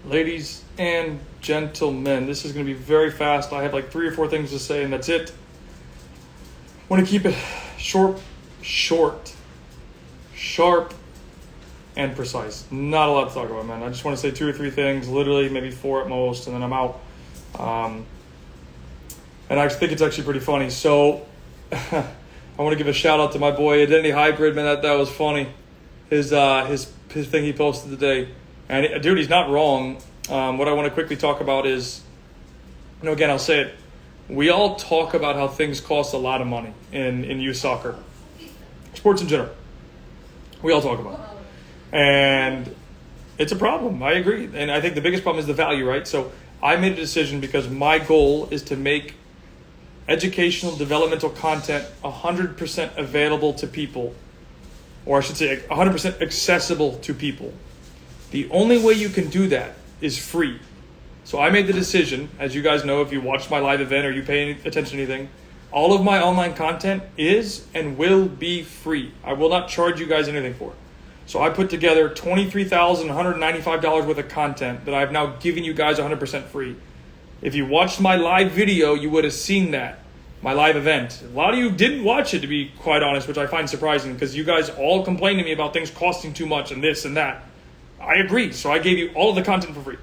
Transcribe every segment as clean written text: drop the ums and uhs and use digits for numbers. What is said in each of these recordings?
Ladies and gentlemen, this is going to be very fast. I have like 3 or 4 things to say, and that's it. I want to keep it short, sharp, and precise. Not a lot to talk about, man. I just want to say 2 or 3 things, literally maybe 4 at most, and then I'm out. And I think it's actually pretty funny. So I want to give a shout out to my boy Identity Hybrid, man. That was funny. His thing he posted today. And dude, he's not wrong. What I want to quickly talk about is, again, I'll say it. We all talk about how things cost a lot of money in youth soccer, sports in general. We all talk about it. And it's a problem. I agree. And I think the biggest problem is the value, right? So I made a decision because my goal is to make educational, developmental content 100% available to people. Or I should say 100% accessible to people. The only way you can do that is free. So I made the decision, as you guys know, if you watched my live event or you pay any attention to anything, all of my online content is and will be free. I will not charge you guys anything for it. So I put together $23,195 worth of content that I've now given you guys 100% free. If you watched my live video, you would have seen that, my live event. A lot of you didn't watch it, to be quite honest, which I find surprising because you guys all complain to me about things costing too much and this and that. I agree. So I gave you all of the content for free.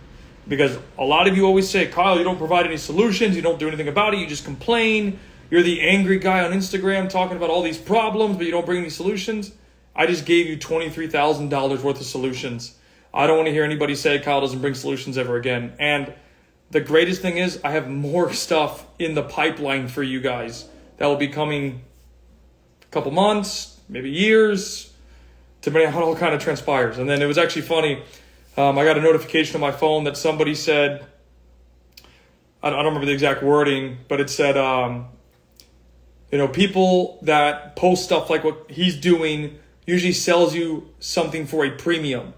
Because a lot of you always say, Kyle, you don't provide any solutions. You don't do anything about it. You just complain. You're the angry guy on Instagram talking about all these problems, but you don't bring any solutions. I just gave you $23,000 worth of solutions. I don't want to hear anybody say Kyle doesn't bring solutions ever again. And the greatest thing is I have more stuff in the pipeline for you guys that will be coming a couple months, maybe years, depending on how it all kind of transpires. And then it was actually funny. I got a notification on my phone that somebody said, I don't remember the exact wording, but it said, people that post stuff like what he's doing usually sells you something for a premium.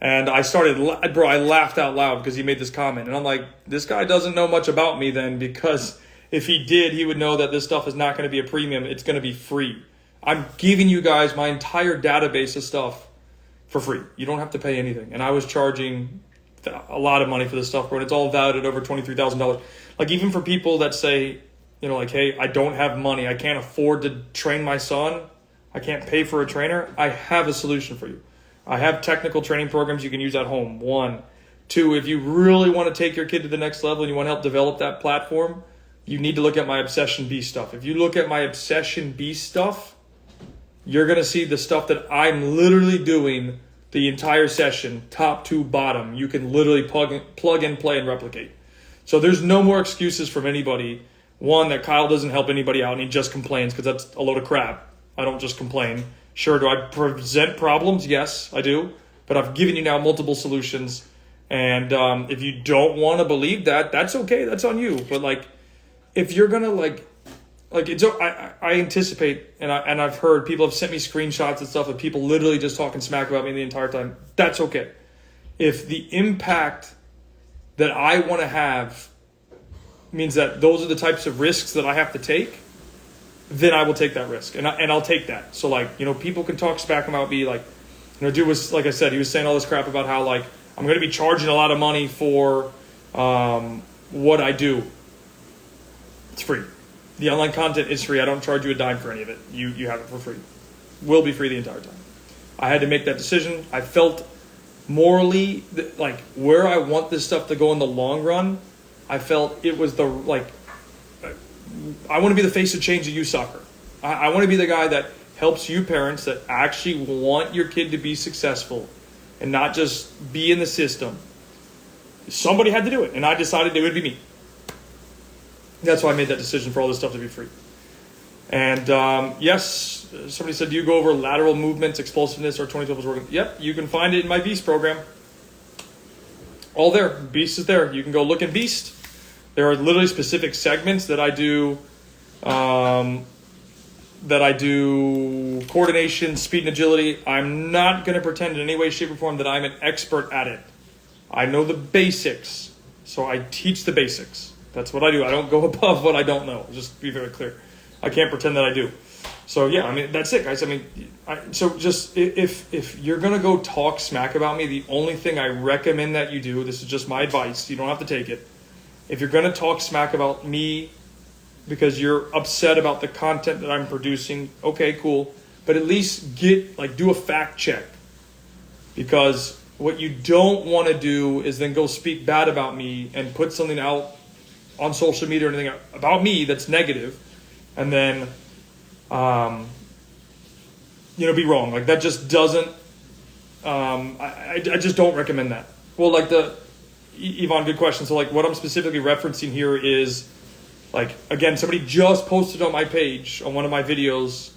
And I laughed out loud because he made this comment. And I'm like, this guy doesn't know much about me then, because if he did, he would know that this stuff is not going to be a premium. It's going to be free. I'm giving you guys my entire database of stuff for free. You don't have to pay anything. And I was charging a lot of money for this stuff, bro. And it's all valued at over $23,000. Like, even for people that say, hey, I don't have money. I can't afford to train my son. I can't pay for a trainer. I have a solution for you. I have technical training programs you can use at home. 1. 2, if you really want to take your kid to the next level and you want to help develop that platform, you need to look at my Obsession Beast stuff. If you look at my Obsession Beast stuff, you're going to see the stuff that I'm literally doing the entire session, top to bottom. You can literally plug and play and replicate. So there's no more excuses from anybody. 1, that Kyle doesn't help anybody out and he just complains, because that's a load of crap. I don't just complain. Sure, do I present problems? Yes, I do. But I've given you now multiple solutions. And if you don't want to believe that, that's okay. That's on you. But if you're going to I anticipate, and I've heard people have sent me screenshots and stuff of people literally just talking smack about me the entire time. That's okay. If the impact that I want to have means that those are the types of risks that I have to take, then I will take that risk, and I'll take that. So people can talk smack about me, dude was, like I said, he was saying all this crap about how I'm going to be charging a lot of money for what I do. It's free. The online content is free. I don't charge you a dime for any of it. You have it for free. Will be free the entire time. I had to make that decision. I felt morally where I want this stuff to go in the long run. I felt it was I want to be the face of change of youth soccer. I want to be the guy that helps you parents that actually want your kid to be successful and not just be in the system. Somebody had to do it, and I decided it would be me. That's why I made that decision for all this stuff to be free. And yes, somebody said, do you go over lateral movements, explosiveness, or 2012 is working? Yep, you can find it in my Beast program. All there. Beast is there. You can go look at Beast. There are literally specific segments that I do coordination, speed, and agility. I'm not going to pretend in any way, shape, or form that I'm an expert at it. I know the basics, so I teach the basics. That's what I do. I don't go above what I don't know. Just to be very clear. I can't pretend that I do. So yeah, I mean that's it, guys. I mean, so just if you're gonna go talk smack about me, the only thing I recommend that you do, this is just my advice. You don't have to take it. If you're gonna talk smack about me because you're upset about the content that I'm producing, okay, cool. But at least do a fact check, because what you don't want to do is then go speak bad about me and put something out on social media or anything about me that's negative, and then be wrong. Like that just doesn't. I just don't recommend that. Well, like Yvonne, good question. So like what I'm specifically referencing here is, like, again, somebody just posted on my page on one of my videos,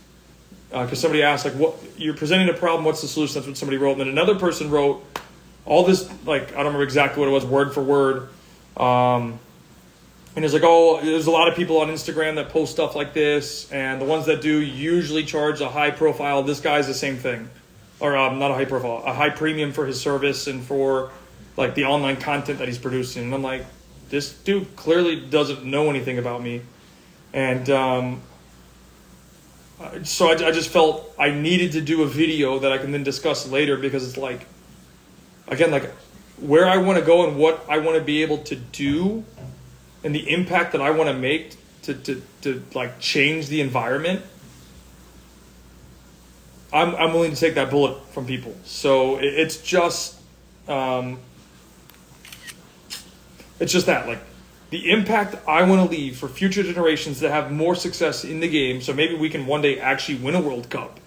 because somebody asked, like, what you're presenting a problem, what's the solution? That's what somebody wrote. And then another person wrote all this, like, I don't remember exactly what it was, word for word. And it's like, oh, there's a lot of people on Instagram that post stuff like this, and the ones that do usually charge a high profile. This guy's the same thing, or not a high profile, a high premium for his service and for like the online content that he's producing. And I'm like, this dude clearly doesn't know anything about me, and so I just felt I needed to do a video that I can then discuss later, because it's like, again, like where I want to go and what I want to be able to do and the impact that I want to make to like change the environment. I'm willing to take that bullet from people. So it's just that, like, the impact I want to leave for future generations that have more success in the game, so maybe we can one day actually win a World Cup.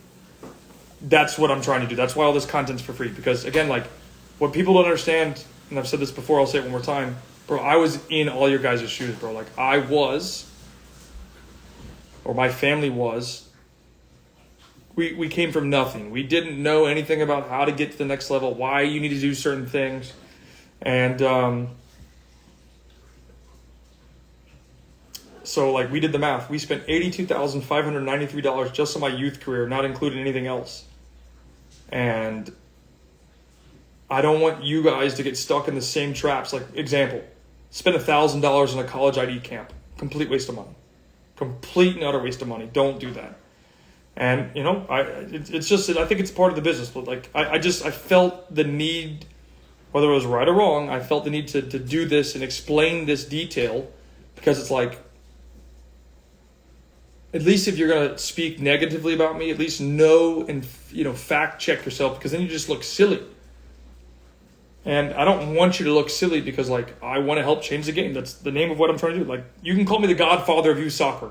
That's what I'm trying to do. That's why all this content's for free. Because, again, like, what people don't understand, and I've said this before, I'll say it one more time, bro, I was in all your guys' shoes, bro. Like, I was, or my family was, we came from nothing. We didn't know anything about how to get to the next level, why you need to do certain things. And, so, like, we did the math. We spent $82,593 just on my youth career, not including anything else. And I don't want you guys to get stuck in the same traps. Like, example, spend $1,000 on a college ID camp. Complete waste of money. Complete and utter waste of money. Don't do that. And, it's just, I think it's part of the business. But, like, I felt the need, whether it was right or wrong, I felt the need to do this and explain this detail, because it's like, at least if you're going to speak negatively about me, at least know and, fact check yourself, because then you just look silly. And I don't want you to look silly, because, like, I want to help change the game. That's the name of what I'm trying to do. Like, you can call me the godfather of youth soccer.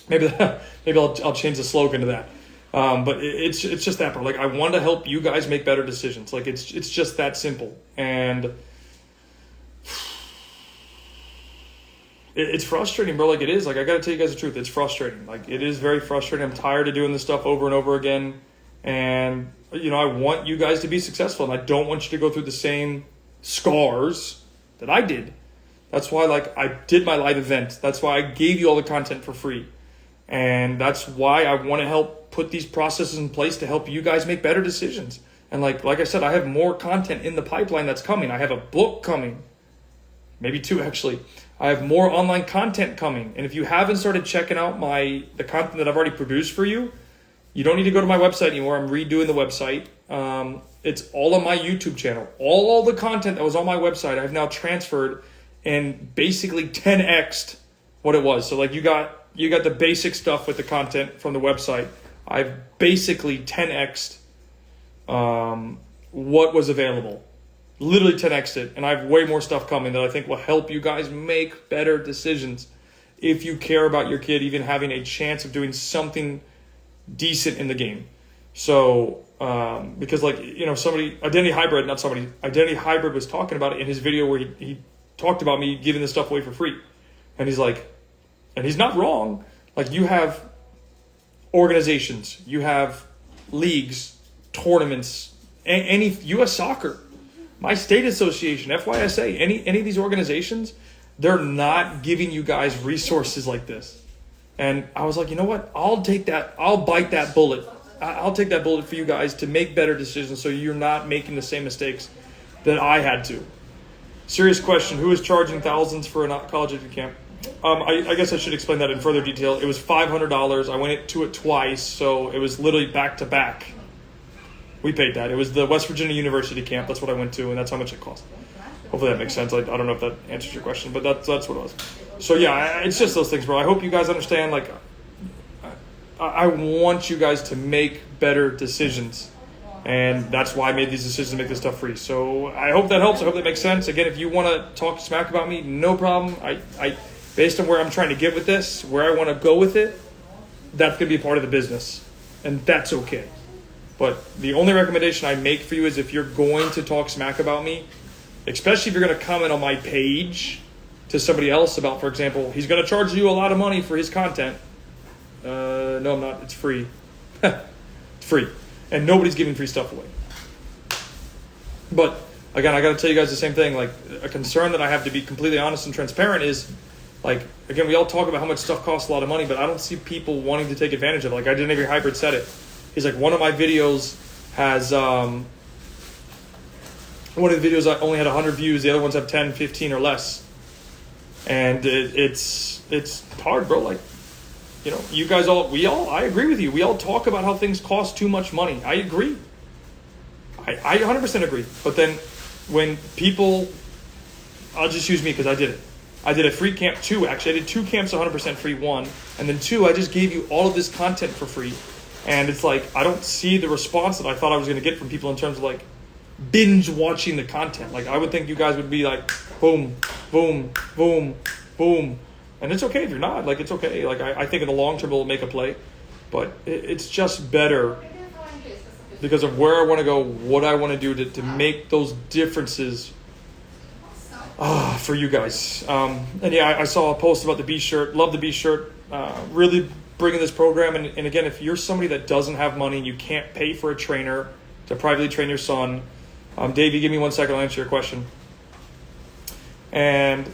Maybe I'll change the slogan to that. But it's just that, bro. Like, I want to help you guys make better decisions. Like, it's just that simple. And it's frustrating, bro. Like, it is. Like, I got to tell you guys the truth. It's frustrating. Like, it is very frustrating. I'm tired of doing this stuff over and over again. And, I want you guys to be successful. And I don't want you to go through the same scars that I did. That's why, like, I did my live event. That's why I gave you all the content for free. And that's why I want to help put these processes in place to help you guys make better decisions. And like I said, I have more content in the pipeline that's coming. I have a book coming. Maybe two, actually. I have more online content coming. And if you haven't started checking out the content that I've already produced for you, you don't need to go to my website anymore. I'm redoing the website. It's all on my YouTube channel. All the content that was on my website, I've now transferred and basically 10x'd what it was. So, like, you got the basic stuff with the content from the website. I've basically 10x'd what was available. Literally 10x'd it. And I have way more stuff coming that I think will help you guys make better decisions if you care about your kid even having a chance of doing something decent in the game. So, because, like, Identity Hybrid was talking about it in his video where he talked about me giving this stuff away for free. And he's like, and he's not wrong. Like, you have organizations, you have leagues, tournaments, any U.S. Soccer, my state association, FYSA, any of these organizations, they're not giving you guys resources like this. And I was like, you know what? I'll take that. I'll bite that bullet. I'll take that bullet for you guys to make better decisions so you're not making the same mistakes that I had to. Serious question. Who is charging thousands for a college camp? I guess I should explain that in further detail. It was $500. I went to it twice, so it was literally back to back. We paid that. It was the West Virginia University camp. That's what I went to, and that's how much it cost. Hopefully that makes sense. I don't know if that answers your question, but that's what it was. So yeah, it's just those things, bro. I hope you guys understand. Like, I want you guys to make better decisions. And that's why I made these decisions to make this stuff free. So I hope that helps. I hope that makes sense. Again, if you want to talk smack about me, no problem. I based on where I'm trying to get with this, where I want to go with it, that's going to be a part of the business. And that's okay. But the only recommendation I make for you is if you're going to talk smack about me, especially if you're going to comment on my page to somebody else about, for example, he's going to charge you a lot of money for his content. No, I'm not. It's free. It's free. And nobody's giving free stuff away. But again, I got to tell you guys the same thing. Like, a concern that I have, to be completely honest and transparent, is, like, again, we all talk about how much stuff costs a lot of money, but I don't see people wanting to take advantage of it. Like, Identity Hybrid said it. He's like, one of my videos has, one of the videos I only had 100 views. The other ones have 10, 15 or less. And it's hard, bro. Like, you know, you guys I agree with you. We all talk about how things cost too much money. I agree. I 100% agree. But then when people, I'll just use me because I did it. I did a free camp 2, actually. I did 2 camps 100% free, 1. And then 2, I just gave you all of this content for free. And it's like, I don't see the response that I thought I was going to get from people in terms of, like, binge watching the content. Like, I would think you guys would be like, boom, boom, boom, boom. And it's okay if you're not. Like, it's okay. Like, I think in the long term it'll make a play. But it's just better because of where I want to go, what I want to do to make those differences for you guys. And yeah, I saw a post about the B shirt. Love the B shirt. Really bringing this program. And again, if you're somebody that doesn't have money and you can't pay for a trainer to privately train your son, Davey, give me 1 second. I'll answer your question. And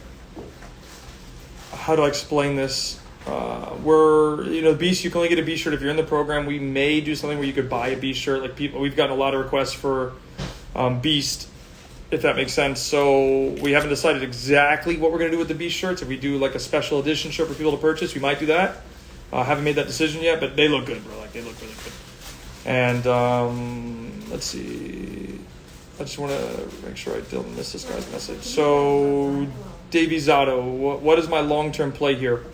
how do I explain this? The Beast, you can only get a B shirt if you're in the program. We may do something where you could buy a B shirt. Like, we've gotten a lot of requests for Beast, if that makes sense. So we haven't decided exactly what we're going to do with the Beast shirts. If we do like a special edition shirt for people to purchase, we might do that. Haven't made that decision yet, but they look good, bro. Like, they look really good. And let's see. I just want to make sure I don't miss this guy's message. So, Davey Zotto, what is my long-term play here?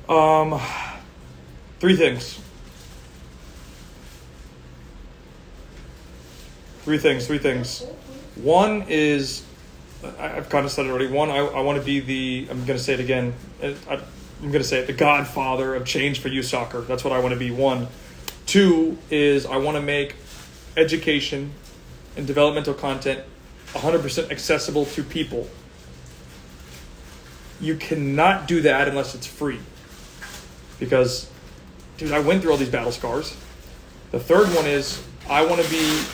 3 things. 3 things. One is, I've kind of said it already. One, I want to be I'm going to say it again. I'm going to say it, the godfather of change for youth soccer. That's what I want to be. 1. 2 is I want to make education and developmental content 100% accessible to people. You cannot do that unless it's free. Because, dude, I went through all these battle scars. The third one is I want to be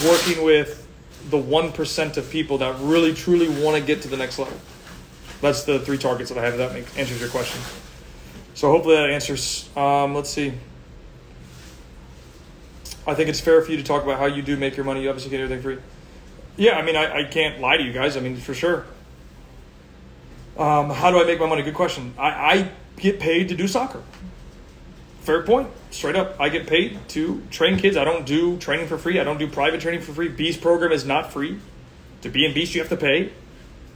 working with the 1% of people that really, truly want to get to the next level. That's the 3 targets that I have. That answers your question. So hopefully that answers. Let's see. I think it's fair for you to talk about how you do make your money. You obviously get everything free. Yeah, I mean, I can't lie to you guys. I mean, for sure. How do I make my money? Good question. I get paid to do soccer. Fair point. Straight up. I get paid to train kids. I don't do training for free. I don't do private training for free. Beast program is not free. To be in Beast, you have to pay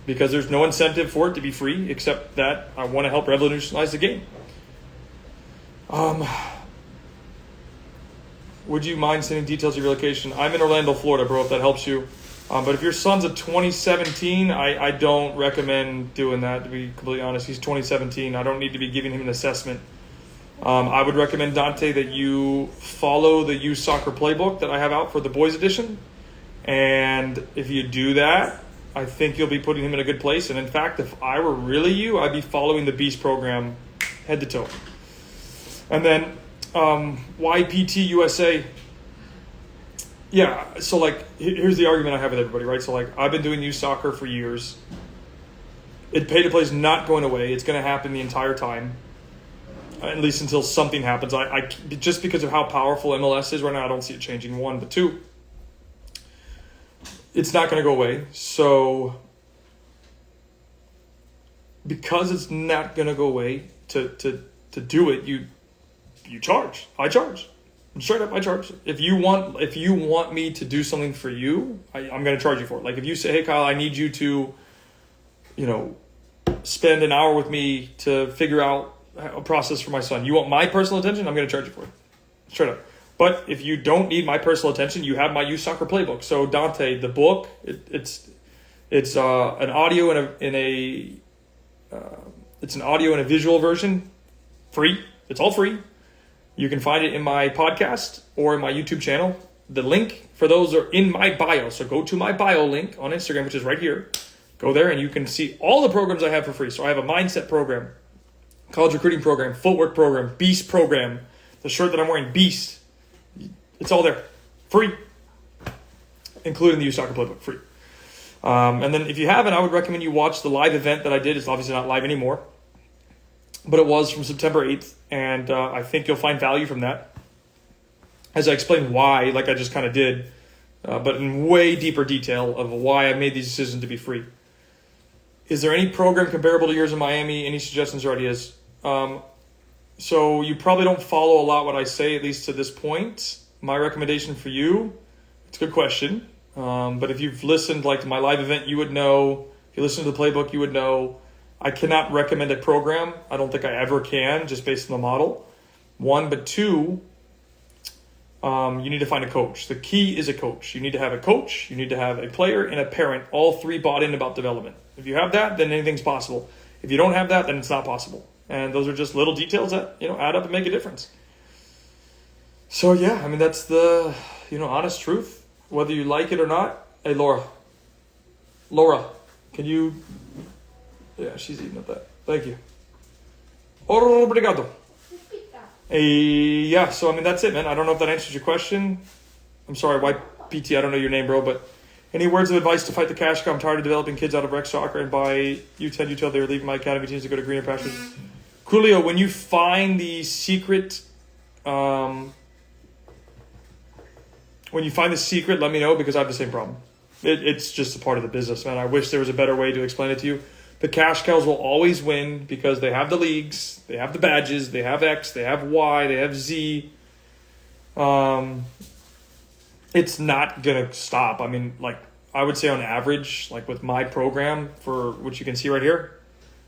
because there's no incentive for it to be free except that I want to help revolutionize the game. Would you mind sending details of your location? I'm in Orlando, Florida, bro, if that helps you. But if your son's a 2017, I don't recommend doing that, to be completely honest. He's 2017. I don't need to be giving him an assessment. I would recommend, Dante, that you follow the youth soccer playbook that I have out for the boys edition. And if you do that, I think you'll be putting him in a good place. And in fact, if I were really you, I'd be following the Beast program head to toe. And then YPT USA. Yeah, so like, here's the argument I have with everybody, right? So like, I've been doing youth soccer for years. Pay to play is not going away. It's going to happen the entire time, at least until something happens. I just because of how powerful MLS is right now, I don't see it changing. 1, but 2, it's not going to go away. So because it's not gonna go away, to do it, you charge. I charge. Straight up, I charge. If you want me to do something for you, I'm gonna charge you for it. Like if you say, hey Kyle, I need you to, spend an hour with me to figure out a process for my son. You want my personal attention? I'm gonna charge you for it. Straight up. But if you don't need my personal attention, you have my Youth Soccer Playbook. So Dante, the book, it's an audio it's an audio and a visual version, free. It's all free. You can find it in my podcast or in my YouTube channel. The link for those are in my bio. So go to my bio link on Instagram, which is right here. Go there and you can see all the programs I have for free. So I have a mindset program, college recruiting program, footwork program, Beast program. The shirt that I'm wearing, Beast. It's all there. Free. Including the Youth Soccer Playbook. Free. And then if you haven't, I would recommend you watch the live event that I did. It's obviously not live anymore. But it was from September 8th. And I think you'll find value from that. As I explained why, like I just kind of did. But in way deeper detail of why I made these decisions to be free. Is there any program comparable to yours in Miami? Any suggestions or ideas? So you probably don't follow a lot what I say, at least to this point. My recommendation for you, it's a good question. But if you've listened like to my live event, you would know. If you listen to the playbook, you would know. I cannot recommend a program. I don't think I ever can, just based on the model. One, but two, you need to find a coach. The key is a coach. You need to have a coach, you need to have a player, and a parent. All three bought in about development. If you have that, then anything's possible. If you don't have that, then it's not possible. And those are just little details that, add up and make a difference. So yeah, I mean, that's the, honest truth. Whether you like it or not. Hey, Laura, can you... Yeah, she's eating at that. Thank you. Obrigado. Yeah, so I mean, that's it, man. I don't know if that answers your question. I'm sorry, YPT, I don't know your name, bro, but any words of advice to fight the cash cow? I'm tired of developing kids out of rec soccer, and by U10, U12, they were leaving my academy teams to go to greener pastures. Coolio, when you find the secret, let me know, because I have the same problem. It's just a part of the business, man. I wish there was a better way to explain it to you. The cash cows will always win because they have the leagues, they have the badges, they have X, they have Y, they have Z. It's not going to stop. I mean, like, I would say on average, like with my program, for which you can see right here,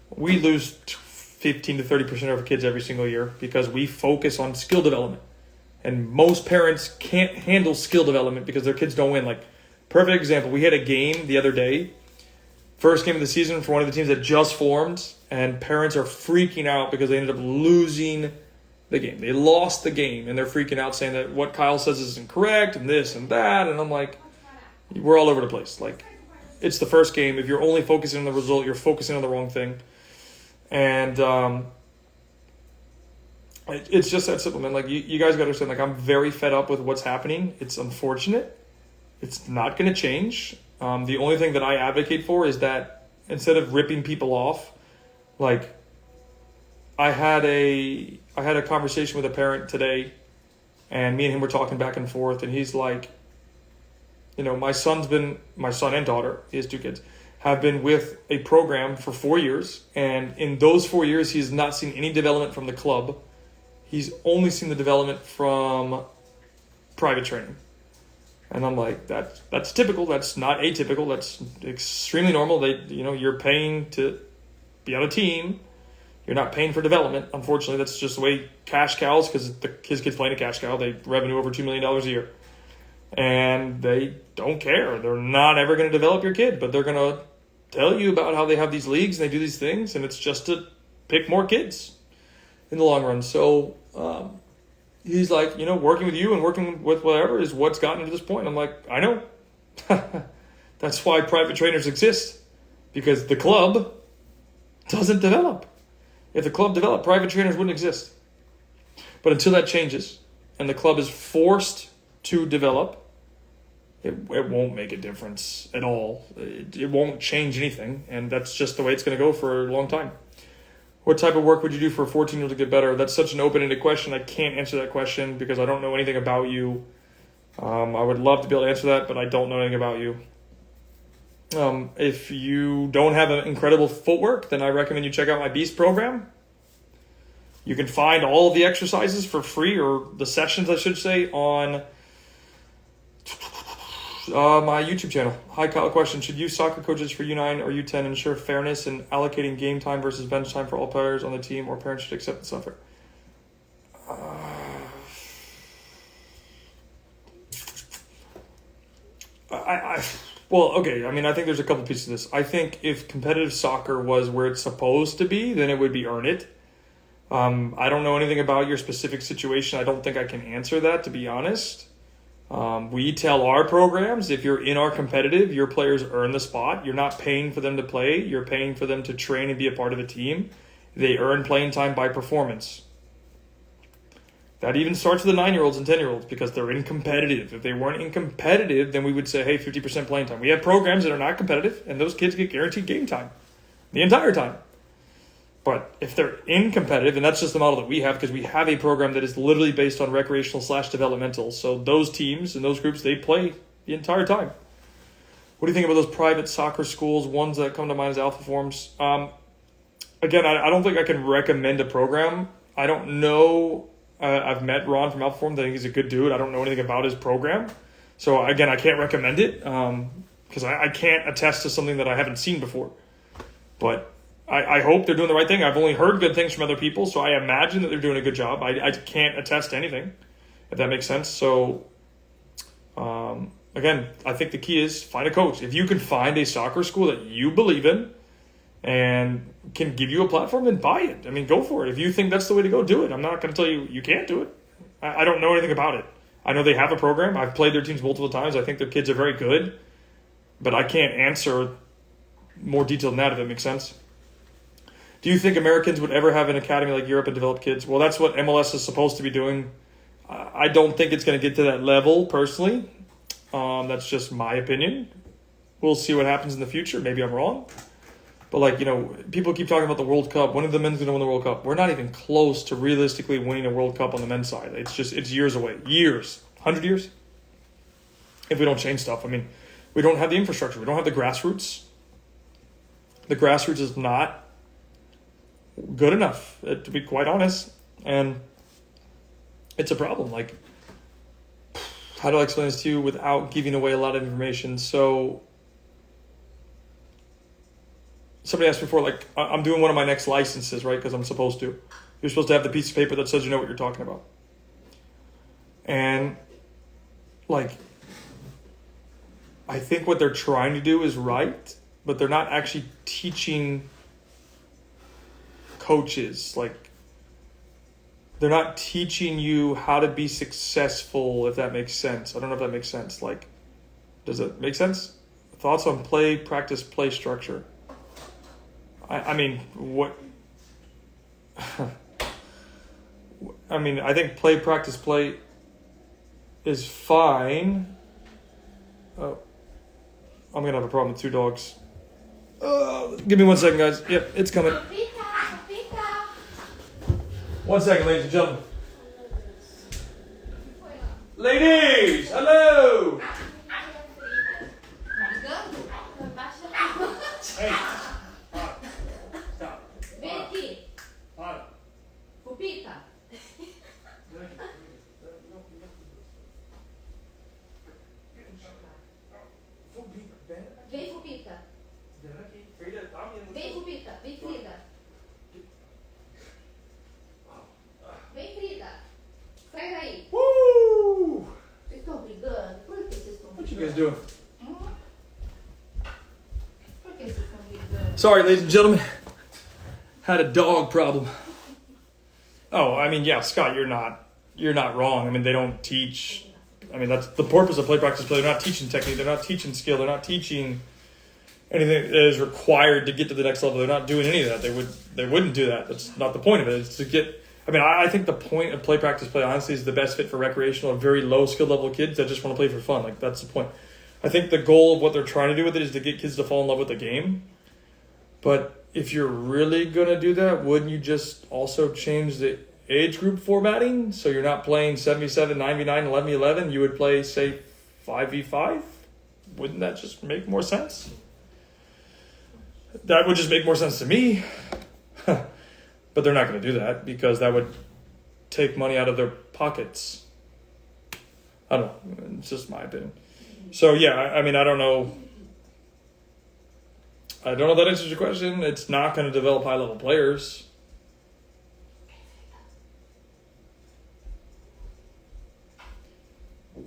we lose 15 to 30% of our kids every single year because we focus on skill development. And most parents can't handle skill development because their kids don't win. Like, perfect example, we had a game the other day, first game of the season for one of the teams that just formed, and parents are freaking out because they ended up losing the game. They lost the game, and they're freaking out saying that what Kyle says is incorrect and this and that. And I'm like, we're all over the place. Like, it's the first game. If you're only focusing on the result, you're focusing on the wrong thing. And it's just that simple, man. Like, you guys got to understand, like, I'm very fed up with what's happening. It's unfortunate. It's not going to change. The only thing that I advocate for is that instead of ripping people off, like, I had a conversation with a parent today, and me and him were talking back and forth, and he's like, my son and daughter, he has two kids, have been with a program for 4 years, and in those 4 years, he's not seen any development from the club. He's only seen the development from private training. And I'm like, that's typical. That's not atypical. That's extremely normal. You're paying to be on a team. You're not paying for development. Unfortunately, that's just the way cash cows, because his kid's playing a cash cow. They revenue over $2 million a year. And they don't care. They're not ever going to develop your kid, but they're going to tell you about how they have these leagues and they do these things, and it's just to pick more kids in the long run. So, he's like, working with you and working with whatever is what's gotten to this point. I'm like, I know. That's why private trainers exist, because the club doesn't develop. If the club developed, private trainers wouldn't exist. But until that changes and the club is forced to develop, it won't make a difference at all. It won't change anything, and that's just the way it's going to go for a long time. What type of work would you do for a 14-year-old to get better? That's such an open-ended question. I can't answer that question because I don't know anything about you. I would love to be able to answer that, but I don't know anything about you. If you don't have an incredible footwork, then I recommend you check out my Beast program. You can find all of the exercises for free, or the sessions, I should say, on my YouTube channel. Hi, Kyle. Question: should you soccer coaches for U9 or U10 ensure fairness in allocating game time versus bench time for all players on the team, or parents should accept the suffer? Well, okay. I mean, I think there's a couple pieces of this. I think if competitive soccer was where it's supposed to be, then it would be earn it. I don't know anything about your specific situation. I don't think I can answer that, to be honest. We tell our programs, if you're in our competitive, your players earn the spot. You're not paying for them to play. You're paying for them to train and be a part of the team. They earn playing time by performance. That even starts with the 9-year-olds and 10-year-olds because they're in competitive. If they weren't in competitive, then we would say, hey, 50% playing time. We have programs that are not competitive, and those kids get guaranteed game time the entire time. But if they're in competitive, and that's just the model that we have because we have a program that is literally based on recreational/developmental. So those teams and those groups, they play the entire time. What do you think about those private soccer schools, ones that come to mind as Alpha Forms? Again, I don't think I can recommend a program. I don't know. I've met Ron from Alpha Forms. I think he's a good dude. I don't know anything about his program. So, again, I can't recommend it because I can't attest to something that I haven't seen before. But I hope they're doing the right thing. I've only heard good things from other people, so I imagine that they're doing a good job. I can't attest to anything, if that makes sense. So, again, I think the key is find a coach. If you can find a soccer school that you believe in and can give you a platform, then buy it. I mean, go for it. If you think that's the way to go, do it. I'm not going to tell you you can't do it. I don't know anything about it. I know they have a program. I've played their teams multiple times. I think their kids are very good. But I can't answer more detail than that, if it makes sense. Do you think Americans would ever have an academy like Europe and develop kids? Well, that's what MLS is supposed to be doing. I don't think it's going to get to that level, personally. That's just my opinion. We'll see what happens in the future. Maybe I'm wrong. But, people keep talking about the World Cup. When are the men's going to win the World Cup? We're not even close to realistically winning a World Cup on the men's side. It's years away. Years. 100 years? If we don't change stuff. I mean, we don't have the infrastructure. We don't have the grassroots. The grassroots is not good enough, to be quite honest. And it's a problem. How do I explain this to you without giving away a lot of information? So, somebody asked before, I'm doing one of my next licenses, right? Because I'm supposed to. You're supposed to have the piece of paper that says you know what you're talking about. And, I think what they're trying to do is right, but they're not actually teaching coaches. They're not teaching you how to be successful, if that makes sense. I don't know if that makes sense. Does it make sense? Thoughts on play, practice, play structure. I mean, what? I think play, practice, play is fine. Oh, I'm going to have a problem with 2 dogs. Give me 1 second, guys. Yep, it's coming. 1 second, ladies and gentlemen. Ladies, hello. Hey. Pupita. Vem, Pupita. Vem, Pupita. Vem, Frida. Vem, Frida. Sai daí. Woo! Vocês estão brigando? Por que vocês estão brigando? What you guys doing? Por que vocês estão brigando? Sorry, ladies and gentlemen. Had a dog problem. Oh, yeah, Scott, you're not wrong. They don't teach. That's the purpose of play, practice, play. They're not teaching technique. They're not teaching skill. They're not teaching anything that is required to get to the next level. They're not doing any of that. They wouldn't do that. That's not the point of it. It's to get. I think the point of play, practice, play, honestly, is the best fit for recreational and very low skill level kids that just want to play for fun. That's the point. I think the goal of what they're trying to do with it is to get kids to fall in love with the game. But if you're really going to do that, wouldn't you just also change the age group formatting? So you're not playing 77, 99, 11v11. You would play, say, 5v5? Wouldn't that just make more sense? that would just make more sense to me. But they're not going to do that because that would take money out of their pockets. I don't know. It's just my opinion. So yeah, I mean, I don't know. I don't know if that answers your question. It's not going to develop high-level players.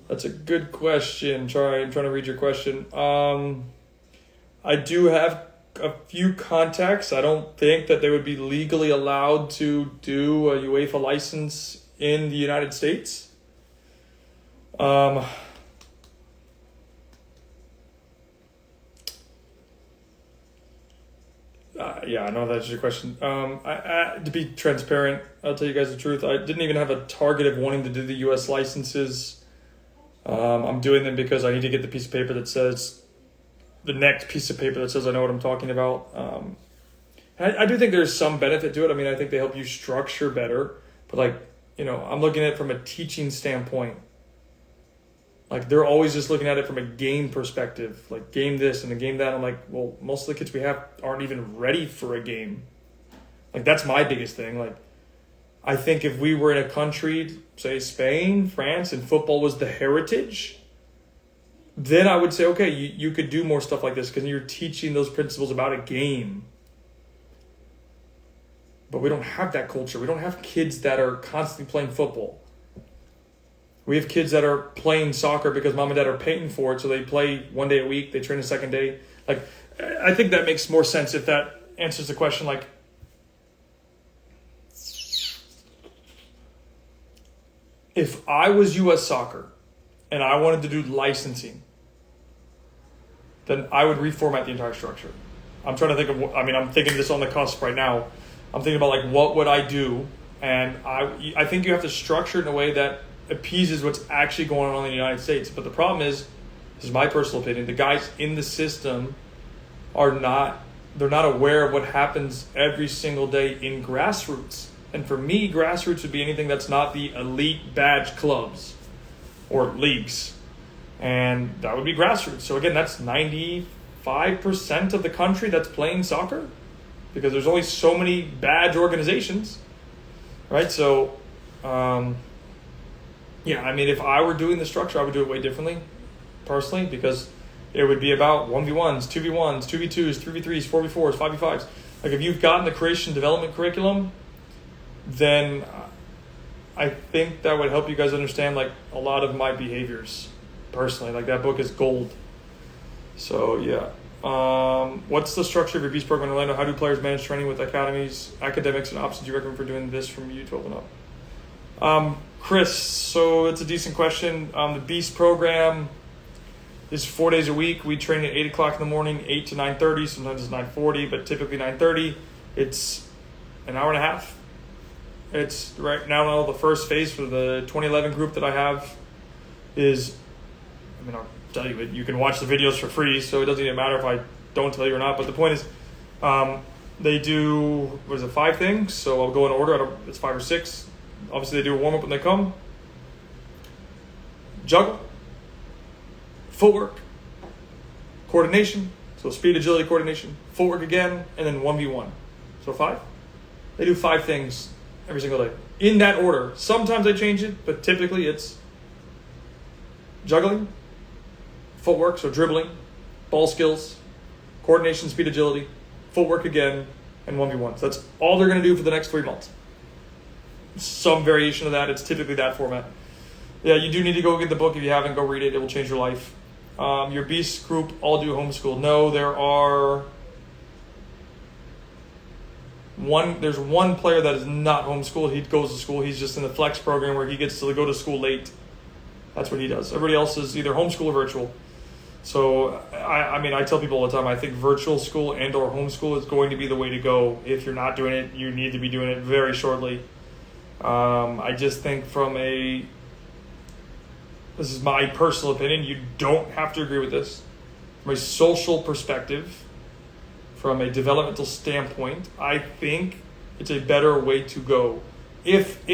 That's a good question. I'm trying to read your question. I do have a few contacts. I don't think that they would be legally allowed to do a UEFA license in the United States. Yeah, I know that's your question. To be transparent, I'll tell you guys the truth. I didn't even have a target of wanting to do the U.S. licenses. I'm doing them because I need to get the piece of paper that says, the next piece of paper that says I know what I'm talking about. I do think there's some benefit to it. I mean, I think they help you structure better. But like, I'm looking at it from a teaching standpoint. Like, they're always just looking at it from a game perspective. Like, game this and a game that. I'm like, well, most of the kids we have aren't even ready for a game. Like, that's my biggest thing. Like, I think if we were in a country, say Spain, France, and football was the heritage, then I would say, okay, you could do more stuff like this because you're teaching those principles about a game. But we don't have that culture. We don't have kids that are constantly playing football. We have kids that are playing soccer because mom and dad are paying for it, so they play one day a week, they train a second day. Like, I think that makes more sense if that answers the question. Like, if I was U.S. Soccer and I wanted to do licensing, then I would reformat the entire structure. I'm trying to think of, I'm thinking this on the cusp right now. I'm thinking about, like, what would I do? And I think you have to structure it in a way that appeases what's actually going on in the United States. But the problem is, this is my personal opinion, the guys in the system they're not aware of what happens every single day in grassroots. And for me, grassroots would be anything that's not the elite badge clubs or leagues. And that would be grassroots. So again, that's 95% of the country that's playing soccer because there's only so many badge organizations, right? So, yeah, I mean, if I were doing the structure, I would do it way differently, personally, because it would be about 1v1s, 2v1s, 2v2s, 3v3s, 4v4s, 5v5s. Like, if you've gotten the creation development curriculum, then I think that would help you guys understand, like, a lot of my behaviors, personally. Like, that book is gold. So, yeah. What's the structure of your Beast program in Orlando? How do players manage training with academies, academics, and options you recommend for doing this from U12 and up? Chris, so it's a decent question. The Beast program is 4 days a week. We train at 8 o'clock in the morning, 8 to 9:30. Sometimes it's 9:40, but typically 9:30. It's an hour and a half. It's right now the first phase for the 2011 group that I have is, I'll tell you, you can watch the videos for free, so it doesn't even matter if I don't tell you or not. But the point is, they do, 5 things? So I'll go in order. It's 5 or 6. Obviously, they do a warm-up when they come. Juggle. Footwork. Coordination. So speed, agility, coordination. Footwork again, and then 1v1. So 5. They do 5 things every single day. In that order. Sometimes I change it, but typically it's juggling, footwork, so dribbling, ball skills, coordination, speed, agility, footwork again, and 1v1. So that's all they're going to do for the next 3 months. Some variation of that. It's typically that format. Yeah, you do need to go get the book. If you haven't, go read it. It will change your life. Your Beast group all do homeschool. No, there's one player that is not homeschooled. He goes to school. He's just in the flex program where he gets to go to school late. That's what he does. Everybody else is either homeschool or virtual. So, I tell people all the time, I think virtual school and or homeschool is going to be the way to go. If you're not doing it, you need to be doing it very shortly. I just think this is my personal opinion, you don't have to agree with this. From a social perspective, from a developmental standpoint, I think it's a better way to go. If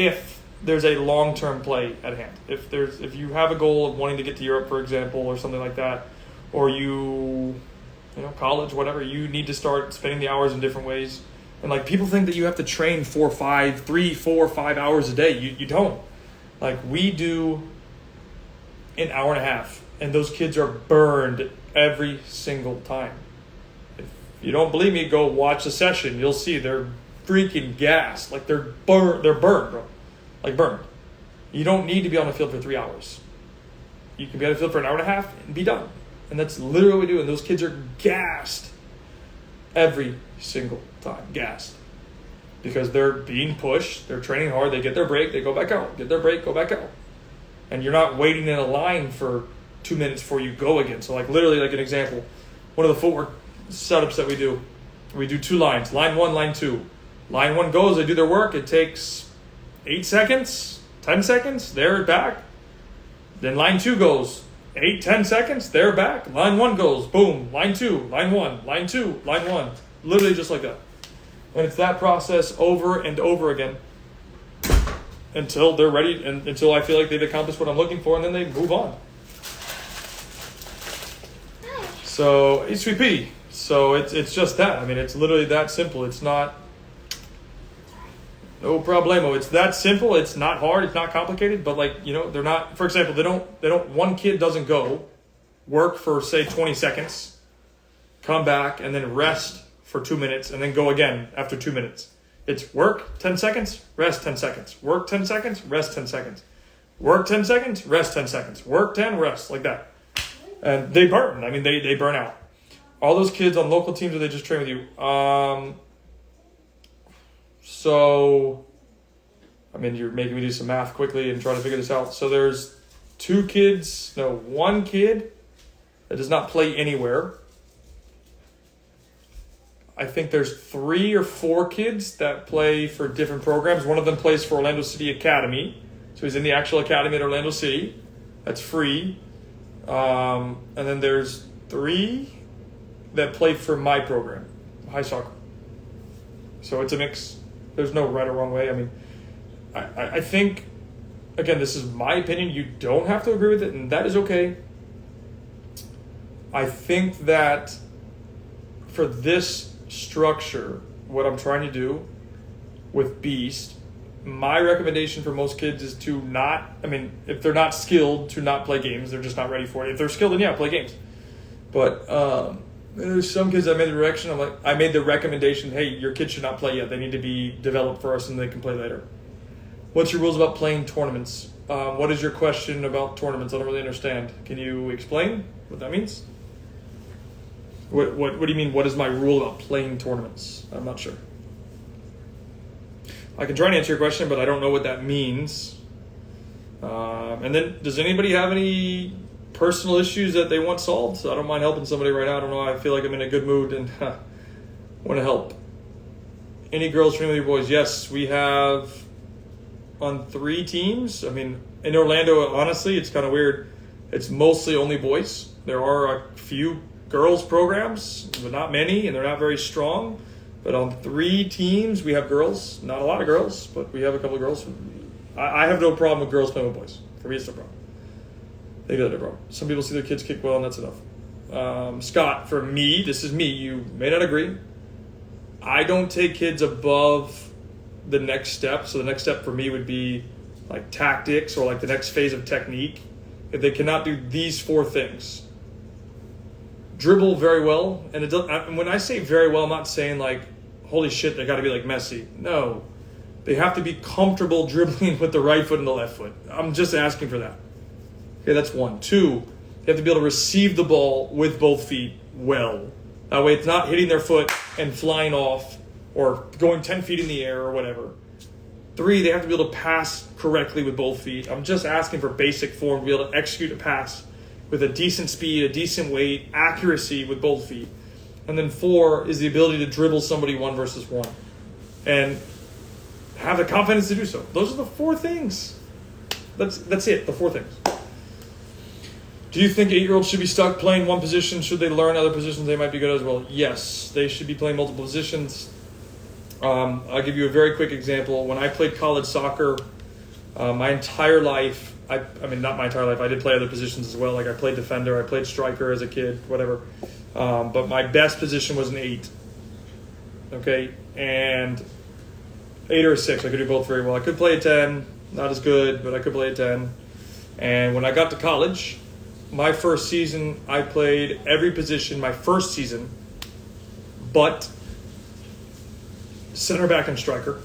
there's a long-term play at hand. If you have a goal of wanting to get to Europe, for example, or something like that, or you college, whatever, you need to start spending the hours in different ways. And like people think that you have to train 3, 4, 5 hours a day. You don't. Like we do an hour and a half, and those kids are burned every single time. If you don't believe me, go watch a session. You'll see they're freaking gassed. Like they're burned, bro. Like burned. You don't need to be on the field for 3 hours. You can be on the field for an hour and a half and be done. And that's literally what we do. And those kids are gassed every single time. Gassed. Because they're being pushed. They're training hard. They get their break. They go back out. Get their break. Go back out. And you're not waiting in a line for 2 minutes before you go again. So like literally like an example. One of the footwork setups that we do. We do 2 lines. Line 1, line 2. Line 1 goes. They do their work. It takes 8 seconds. 10 seconds. They're back. Then line 2 goes. 8, 10 seconds. They're back. Line 1 goes. Boom. Line 2. Line 1. Line 2. Line 1. Literally just like that. And it's that process over and over again. Until they're ready, and until I feel like they've accomplished what I'm looking for, and then they move on. So it's sweet pea. So it's just that. I mean, it's literally that simple. It's not no problemo. It's that simple. It's not hard. It's not complicated. But like they're not. For example, they don't. One kid doesn't go work for say 20 seconds, come back and then rest for 2 minutes, and then go again after 2 minutes. It's work 10 seconds, rest 10 seconds. Work 10 seconds, rest 10 seconds. Work 10 seconds, rest 10 seconds. Work 10, rest, like that. And they burn. I mean, they burn out. All those kids on local teams, or they just train with you? So, I mean, you're making me do some math quickly and try to figure this out. So there's 1 kid that does not play anywhere. I think there's 3 or 4 kids that play for different programs. One of them plays for Orlando City Academy. So he's in the actual academy at Orlando City. That's free. And then there's 3 that play for my program, high soccer. So it's a mix. There's no right or wrong way. I mean, I think, again, this is my opinion. You don't have to agree with it, and that is okay. I think that for this structure, what I'm trying to do with Beast, my recommendation for most kids is to not, if they're not skilled, to not play games. They're just not ready for it. If they're skilled, then yeah, play games. But there's some kids I made the recommendation, hey, your kid should not play yet. They need to be developed first and they can play later. What's your rules about playing tournaments? What is your question about tournaments? I don't really understand. Can you explain what that means? What do you mean, what is my rule about playing tournaments? I'm not sure. I can try and answer your question, but I don't know what that means. And then, does anybody have any personal issues that they want solved? So I don't mind helping somebody right now. I don't know. I feel like I'm in a good mood and want to help. Any girls training with your boys? Yes, we have on 3 teams. I mean, in Orlando, honestly, it's kind of weird. It's mostly only boys. There are a few girls programs, but not many, and they're not very strong. But on 3 teams, we have girls. Not a lot of girls, but we have a couple of girls. I have no problem with girls playing with boys. For me, it's no problem. They got no problem. Some people see their kids kick well, and that's enough. Scott, for me, this is me. You may not agree. I don't take kids above the next step. So the next step for me would be like tactics or like the next phase of technique. If they cannot do these 4 things. Dribble very well. And when I say very well, I'm not saying like, holy shit, they got to be like Messi. No. They have to be comfortable dribbling with the right foot and the left foot. I'm just asking for that. Okay, that's 1. 2, they have to be able to receive the ball with both feet well. That way it's not hitting their foot and flying off or going 10 feet in the air or whatever. 3, they have to be able to pass correctly with both feet. I'm just asking for basic form to be able to execute a pass with a decent speed, a decent weight, accuracy with both feet. And then 4 is the ability to dribble somebody 1 versus 1. And have the confidence to do so. Those are the 4 things. That's it, the 4 things. Do you think 8-year-olds should be stuck playing one position? Should they learn other positions they might be good at as well? Yes, they should be playing multiple positions. I'll give you a very quick example. When I played college soccer, my entire life, I mean, not my entire life. I did play other positions as well. Like I played defender, I played striker as a kid, whatever. But my best position was an 8. Okay, and 8 or a 6. I could do both very well. I could play a 10, not as good, but I could play a 10. And when I got to college, my first season, I played every position my first season, but center back and striker,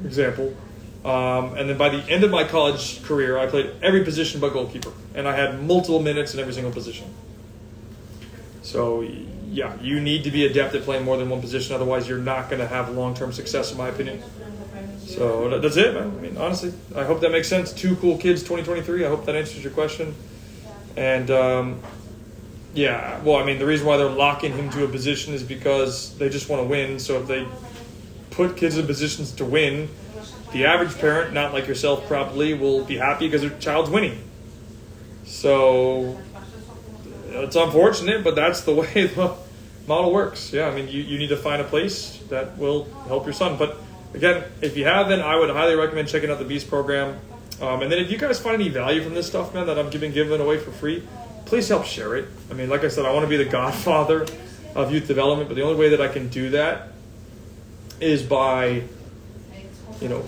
example. And then by the end of my college career, I played every position but goalkeeper. And I had multiple minutes in every single position. So, yeah, you need to be adept at playing more than one position. Otherwise, you're not going to have long-term success, in my opinion. So that's it, man. I mean, honestly, I hope that makes sense. 2 cool kids, 2023. I hope that answers your question. And, yeah, well, I mean, the reason why they're locking him to a position is because they just want to win. So if they put kids in positions to win, the average parent, not like yourself probably, will be happy because their child's winning. So it's unfortunate, but that's the way the model works. Yeah, I mean, you need to find a place that will help your son. But again, if you haven't, I would highly recommend checking out the Beast program. And then if you guys find any value from this stuff, man, that I'm giving away for free, please help share it. I mean, like I said, I want to be the godfather of youth development, but the only way that I can do that is by, you know,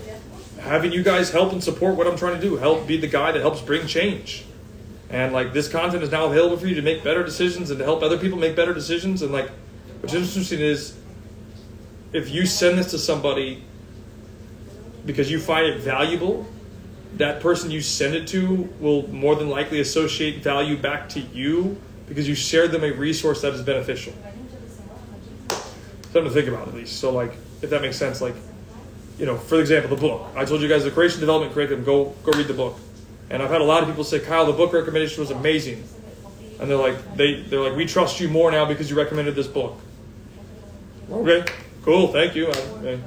having you guys help and support what I'm trying to do. Help be the guy that helps bring change. And like this content is now available for you to make better decisions and to help other people make better decisions. And like, what's interesting is if you send this to somebody because you find it valuable, that person you send it to will more than likely associate value back to you because you shared them a resource that is beneficial. Something to think about at least. So like, if that makes sense, like, you know, for example, the book. I told you guys the Creation Development Curriculum, go read the book. And I've had a lot of people say, Kyle, the book recommendation was amazing. And they're like, we trust you more now because you recommended this book. Okay, cool, thank you. I'm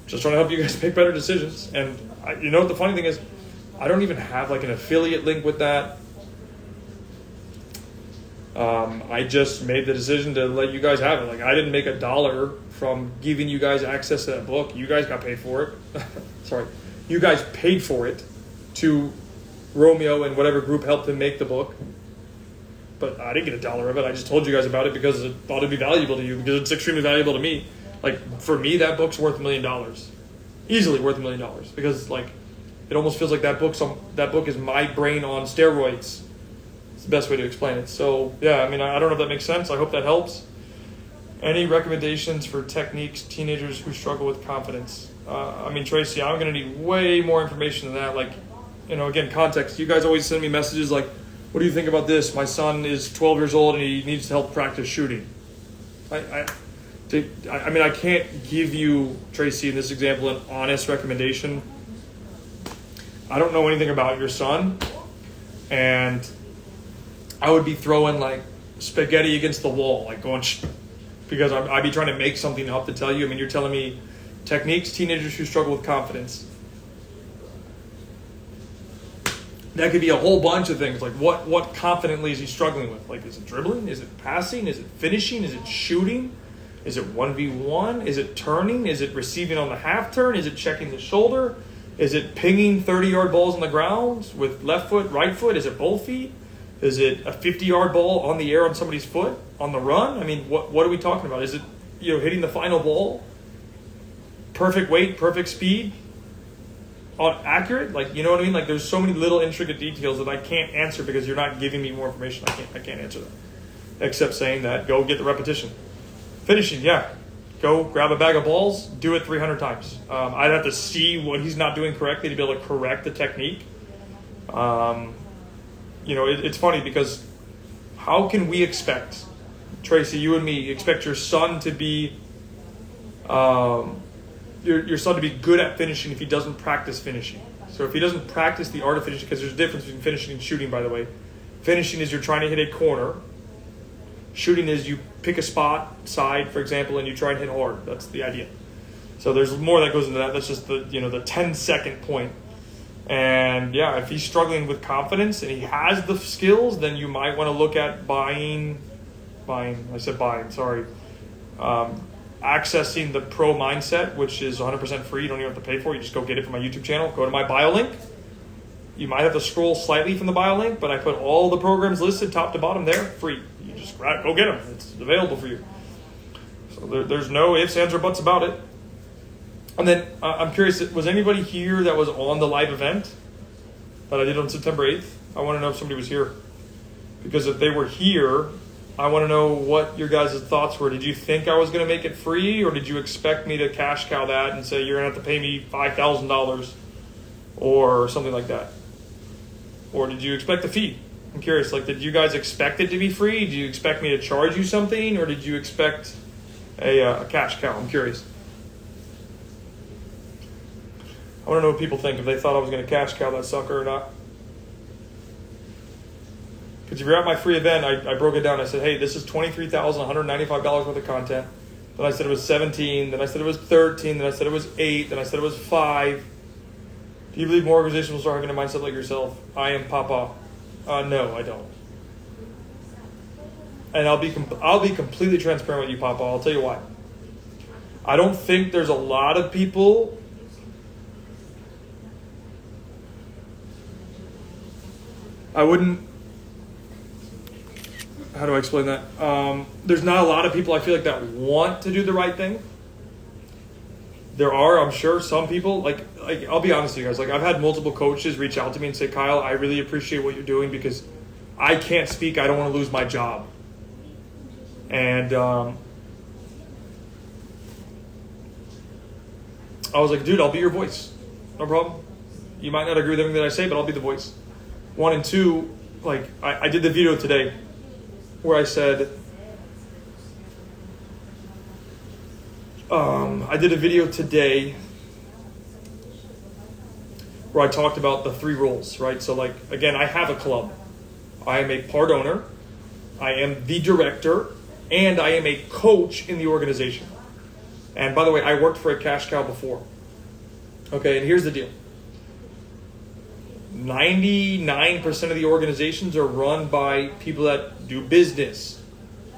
just trying to help you guys make better decisions. And you know what the funny thing is? I don't even have like an affiliate link with that. I just made the decision to let you guys have it. Like I didn't make $1 from giving you guys access to that book. You guys got paid for it. Sorry. You guys paid for it to Romeo and whatever group helped him make the book. But I didn't get $1 of it. I just told you guys about it because I thought it'd be valuable to you because it's extremely valuable to me. Like for me, that book's worth $1 million. Easily worth $1 million because like it almost feels like that book is my brain on steroids. It's the best way to explain it. So yeah, I mean, I don't know if that makes sense. I hope that helps. Any recommendations for techniques teenagers who struggle with confidence? I mean, Tracy, I'm going to need way more information than that. Like, you know, again, context. You guys always send me messages like, what do you think about this? My son is 12 years old and he needs help practice shooting. I mean, I can't give you, Tracy, in this example, an honest recommendation. I don't know anything about your son. And I would be throwing like spaghetti against the wall, like going, because I'd be trying to make something up to tell you. I mean, you're telling me techniques, teenagers who struggle with confidence. That could be a whole bunch of things. Like what confidently is he struggling with? Like, is it dribbling? Is it passing? Is it finishing? Is it shooting? Is it 1v1? Is it turning? Is it receiving on the half turn? Is it checking the shoulder? Is it pinging 30-yard balls on the ground with left foot, right foot? Is it both feet? Is it a 50-yard ball on the air on somebody's foot on the run? I mean, what are we talking about? Is it, you know, hitting the final ball? Perfect weight, perfect speed? Accurate? Like, you know what I mean? Like, there's so many little intricate details that I can't answer because you're not giving me more information. I can't answer that. Except saying that, go get the repetition. Finishing, yeah. Go grab a bag of balls, do it 300 times. I'd have to see what he's not doing correctly to be able to correct the technique. You know, it's funny because how can we expect, Tracy, you and me, expect your son to be your son to be good at finishing if he doesn't practice finishing? So if he doesn't practice the art of finishing, because there's a difference between finishing and shooting, by the way. Finishing is you're trying to hit a corner. Shooting is you pick a spot, side, for example, and you try and hit hard. That's the idea. So there's more that goes into that. That's just the 10-second point. And yeah, if he's struggling with confidence and he has the skills, then you might want to look at accessing the Pro Mindset, which is 100% free. You don't even have to pay for it. You just go get it from my YouTube channel. Go to my bio link. You might have to scroll slightly from the bio link, but I put all the programs listed top to bottom there, free. You just go get them. It's available for you. So there's no ifs, ands, or buts about it. And then I'm curious, was anybody here that was on the live event that I did on September 8th? I want to know if somebody was here. Because if they were here, I want to know what your guys' thoughts were. Did you think I was going to make it free, or did you expect me to cash cow that and say you're going to have to pay me $5,000 or something like that? Or did you expect a fee? I'm curious, like, did you guys expect it to be free? Did you expect me to charge you something, or did you expect a cash cow? I'm curious. I want to know what people think, if they thought I was going to cash cow that sucker or not. Because if you're at my free event, I broke it down. I said, hey, this is $23,195 worth of content. Then I said it was 17. Then I said it was 13. Then I said it was 8. Then I said it was 5. Do you believe more organizations will start having a mindset like yourself? I am Papa. No, I don't. And I'll be completely transparent with you, Papa. I'll tell you why. I don't think there's a lot of people how do I explain that? There's not a lot of people I feel like that want to do the right thing. There are, I'm sure, some people, like I'll be honest with you guys, like I've had multiple coaches reach out to me and say, Kyle, I really appreciate what you're doing because I can't speak. I don't want to lose my job. And I was like, dude, I'll be your voice. No problem. You might not agree with everything that I say, but I'll be the voice. 1 and 2, like I did the video today where I said, I did a video today where I talked about the 3 roles, right? So like, again, I have a club. I am a part owner. I am the director, and I am a coach in the organization. And by the way, I worked for a cash cow before. Okay, and here's the deal. 99% of the organizations are run by people that do business.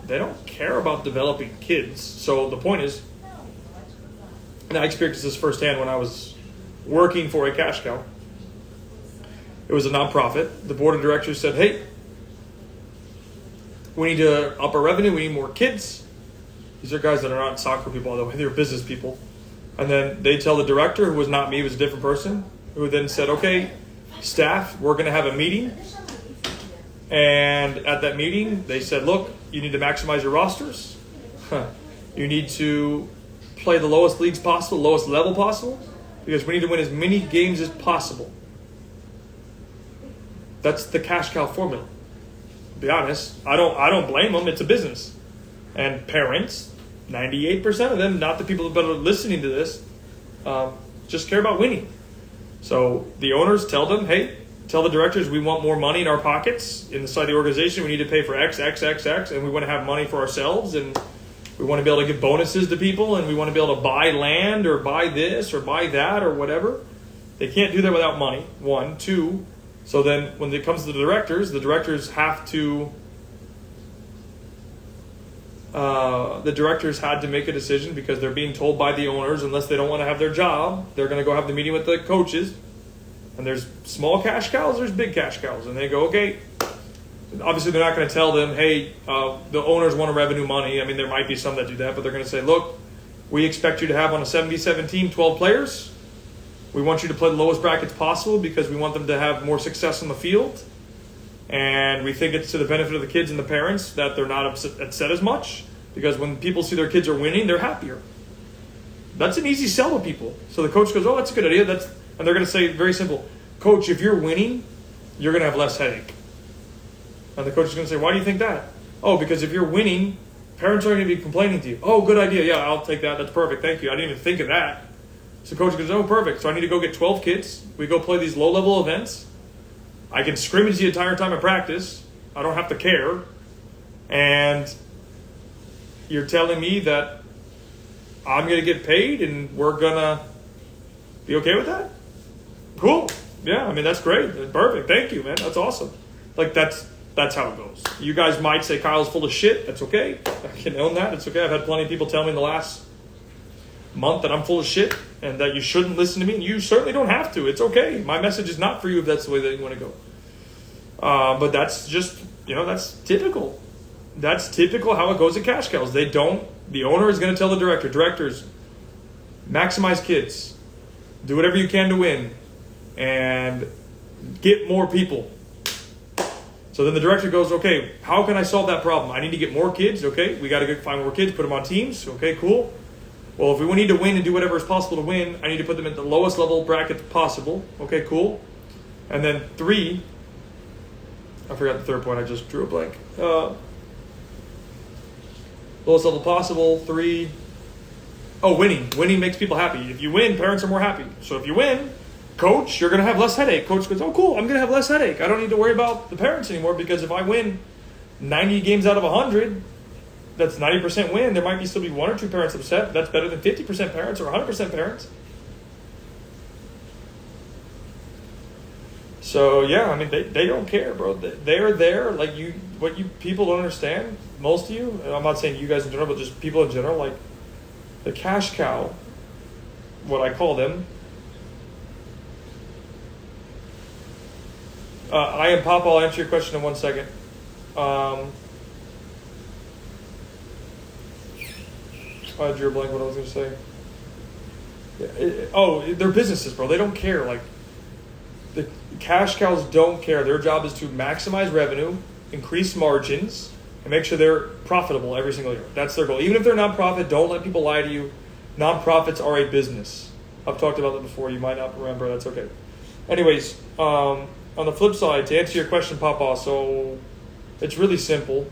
They don't care about developing kids. So the point is, and I experienced this firsthand when I was working for a cash cow. It was a nonprofit. The board of directors said, hey, we need to up our revenue. We need more kids. These are guys that are not soccer people, by the way. They're business people. And then they tell the director, who was not me, it was a different person, who then said, okay, staff, we're going to have a meeting. And at that meeting, they said, look, you need to maximize your rosters. You need to play the lowest leagues possible, lowest level possible, because we need to win as many games as possible. That's the cash cow formula. To be honest, I don't blame them. It's a business. And parents, 98% of them, not the people that are listening to this, just care about winning. So the owners tell them, hey, tell the directors we want more money in our pockets inside the organization. We need to pay for X, X, X, X, and we want to have money for ourselves, and we want to be able to give bonuses to people, and we want to be able to buy land or buy this or buy that or whatever. They can't do that without money, 1. 2, so then when it comes to the directors have to the directors had to make a decision because they're being told by the owners, unless they don't want to have their job, they're going to go have the meeting with the coaches. And there's small cash cows, there's big cash cows. And they go, okay, obviously they're not going to tell them, hey, the owners want to revenue money. I mean, there might be some that do that, but they're going to say, look, we expect you to have on a 77 team 12 players. We want you to play the lowest brackets possible because we want them to have more success on the field. And we think it's to the benefit of the kids and the parents that they're not upset as much, because when people see their kids are winning, they're happier. That's an easy sell to people. So the coach goes, oh, that's a good idea. And they're going to say, very simple, Coach, if you're winning, you're going to have less headache. And the coach is going to say, why do you think that? Oh, because if you're winning, parents aren't going to be complaining to you. Oh, good idea. Yeah, I'll take that. That's perfect. Thank you. I didn't even think of that. So coach goes, oh, perfect. So I need to go get 12 kids. We go play these low-level events. I can scrimmage the entire time of practice. I don't have to care. And you're telling me that I'm going to get paid and we're going to be okay with that? Cool. Yeah, I mean, that's great. That's perfect. Thank you, man. That's awesome. Like, that's how it goes. You guys might say Kyle's full of shit. That's okay. I can own that. It's okay. I've had plenty of people tell me in the last month that I'm full of shit and that you shouldn't listen to me, and you certainly don't have to. It's okay. My message is not for you if that's the way that you want to go. But that's just, that's typical. That's typical how it goes at cash cows. The owner is going to tell the directors, maximize kids, do whatever you can to win, and get more people. So then the director goes, okay, how can I solve that problem? I need to get more kids. Okay, we got to find more kids, put them on teams. Okay, cool. Well, if we need to win and do whatever is possible to win, I need to put them at the lowest level bracket possible. Okay, cool. And then 3, I forgot the third point. I just drew a blank. Lowest level possible. 3. Oh, winning. Winning makes people happy. If you win, parents are more happy. So if you win, coach, you're going to have less headache. Coach goes, oh, cool, I'm going to have less headache. I don't need to worry about the parents anymore, because if I win 90 games out of 100, that's 90% win. There might still be 1 or 2 parents upset. That's better than 50% parents or 100% parents. So, yeah, I mean, they don't care, bro. They're there. Like, what you people don't understand, most of you, and I'm not saying you guys in general, but just people in general, like, the cash cow, what I call them, I am Papa. I'll answer your question in 1 second. I drew a blank what I was going to say. They're businesses, bro. They don't care. Like, the cash cows don't care. Their job is to maximize revenue, increase margins, and make sure they're profitable every single year. That's their goal. Even if they're nonprofit, don't let people lie to you. Nonprofits are a business. I've talked about that before. You might not remember. That's okay. Anyways, on the flip side, to answer your question, Papa, so it's really simple.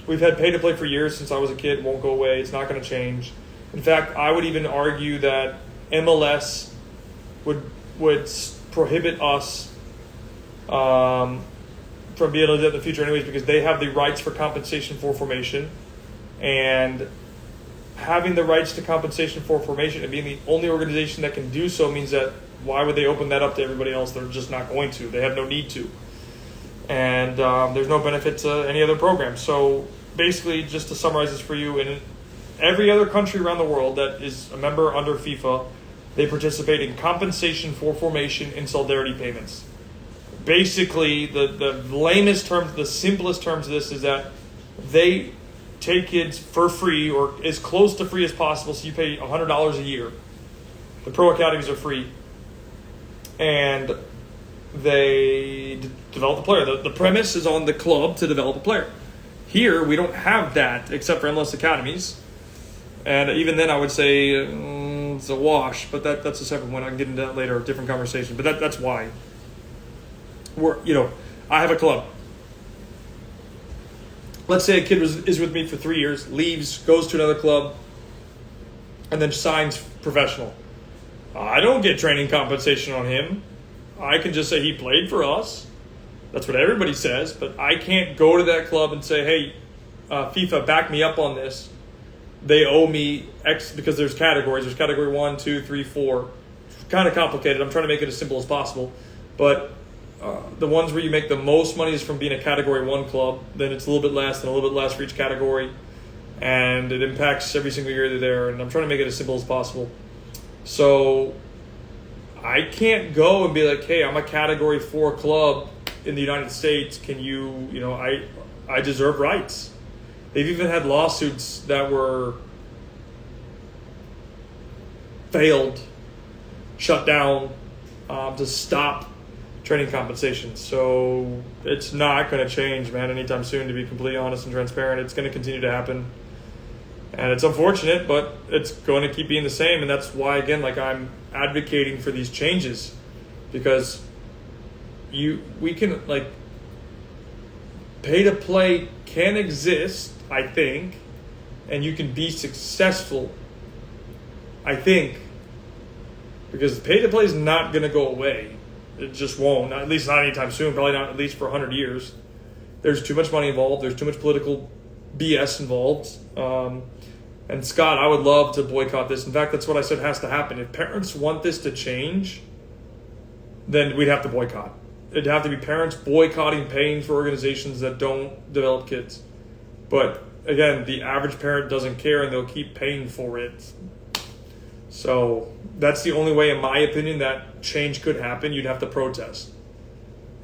We've had pay to play for years since I was a kid. It won't go away. It's not going to change. In fact, I would even argue that MLS would prohibit us from being able to do that in the future anyways, because they have the rights for compensation for formation. And having the rights to compensation for formation and being the only organization that can do so means that why would they open that up to everybody else? They're just not going to. They have no need to. And there's no benefit to any other program. So basically, just to summarize this for you, in every other country around the world that is a member under FIFA, they participate in compensation for formation and solidarity payments. Basically, the lamest terms, the simplest terms of this is that they take kids for free or as close to free as possible. So you pay $100 a year. The pro academies are free. And they develop a player. The premise is on the club to develop a player. Here, we don't have that except for MLS academies. And even then, I would say it's a wash. But that's a separate one. I can get into that later, a different conversation. But that's why. I have a club. Let's say a kid is with me for 3 years, leaves, goes to another club, and then signs professional. I don't get training compensation on him. I can just say he played for us. That's what everybody says. But I can't go to that club and say, hey, FIFA, back me up on this. They owe me X, because there's categories. There's category 1, 2, 3, 4. It's kind of complicated. I'm trying to make it as simple as possible. But the ones where you make the most money is from being a category 1 club. Then it's a little bit less and a little bit less for each category. And it impacts every single year they're there. And I'm trying to make it as simple as possible. So I can't go and be like, hey, I'm a category 4 club in the United States. Can you, I deserve rights. They've even had lawsuits that were failed, shut down to stop training compensation. So it's not going to change, man, anytime soon, to be completely honest and transparent. It's going to continue to happen. And it's unfortunate, but it's going to keep being the same. And that's why, again, I'm advocating for these changes, because we can, pay to play can exist, I think, and you can be successful, I think, because pay to play is not going to go away. It just won't, at least not anytime soon, probably not at least for 100 years. There's too much money involved. There's too much political BS involved. And Scott, I would love to boycott this. In fact, that's what I said has to happen. If parents want this to change, then we'd have to boycott. It'd have to be parents boycotting paying for organizations that don't develop kids. But again, the average parent doesn't care, and they'll keep paying for it. So that's the only way, in my opinion, that change could happen. You'd have to protest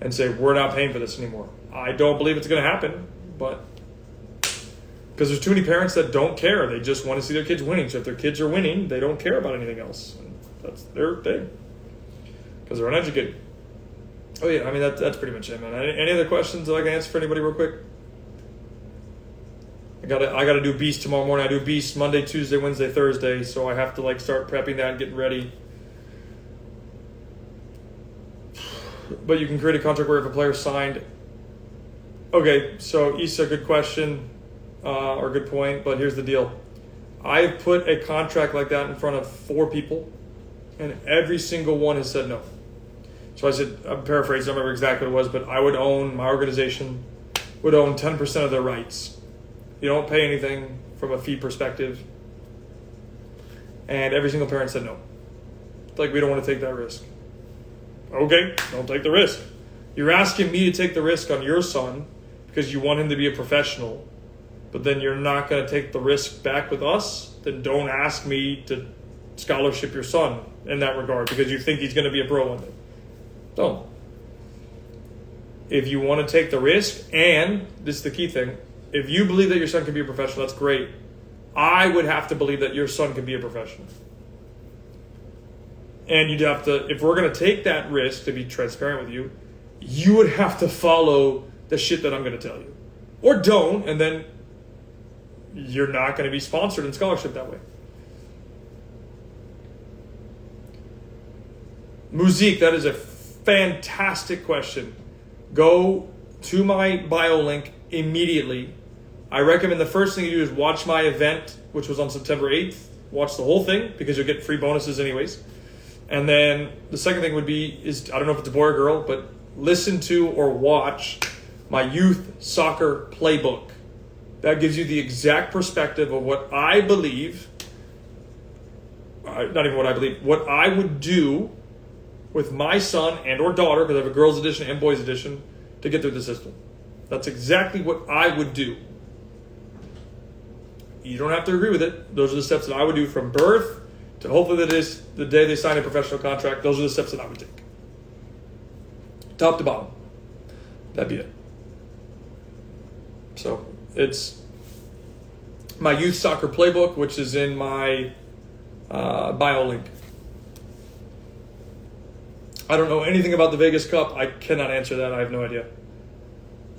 and say, we're not paying for this anymore. I don't believe it's going to happen, but because there's too many parents that don't care. They just want to see their kids winning. So if their kids are winning, they don't care about anything else. And that's their thing because they're uneducated. Oh yeah, I mean that's pretty much it, man. Any other questions that I can answer for anybody real quick? I gotta do Beast tomorrow morning. I do Beast Monday, Tuesday, Wednesday, Thursday, so I have to like start prepping that and getting ready. But you can create a contract where if a player signed. Okay, so Issa, good question or good point, but here's the deal. I've put a contract like that in front of 4 people, and every single one has said no. So I said, I'm paraphrasing, I don't remember exactly what it was, but I would own, my organization would own 10% of their rights. You don't pay anything from a fee perspective. And every single parent said no. Like, we don't want to take that risk. Okay, don't take the risk. You're asking me to take the risk on your son because you want him to be a professional, but then you're not going to take the risk back with us? Then don't ask me to scholarship your son in that regard because you think he's going to be a pro one day. Don't. If you want to take the risk, and this is the key thing, if you believe that your son can be a professional, that's great. I would have to believe that your son can be a professional. And you'd have to, if we're going to take that risk to be transparent with you, you would have to follow the shit that I'm going to tell you. Or don't, and then you're not going to be sponsored in scholarship that way. Muzik, that is a fantastic question. Go to my bio link immediately. I recommend the first thing you do is watch my event, which was on September 8th. Watch the whole thing because you'll get free bonuses anyways. And then the second thing would be is, I don't know if it's a boy or girl, but listen to or watch my youth soccer playbook. That gives you the exact perspective of what I believe, not even what I believe, what I would do with my son and or daughter, because I have a girls edition and boys edition, to get through the system. That's exactly what I would do. You don't have to agree with it. Those are the steps that I would do from birth to hopefully the day they sign a professional contract. Those are the steps that I would take. Top to bottom. That'd be it. So it's my youth soccer playbook, which is in my bio link. I don't know anything about the Vegas Cup. I cannot answer that. I have no idea.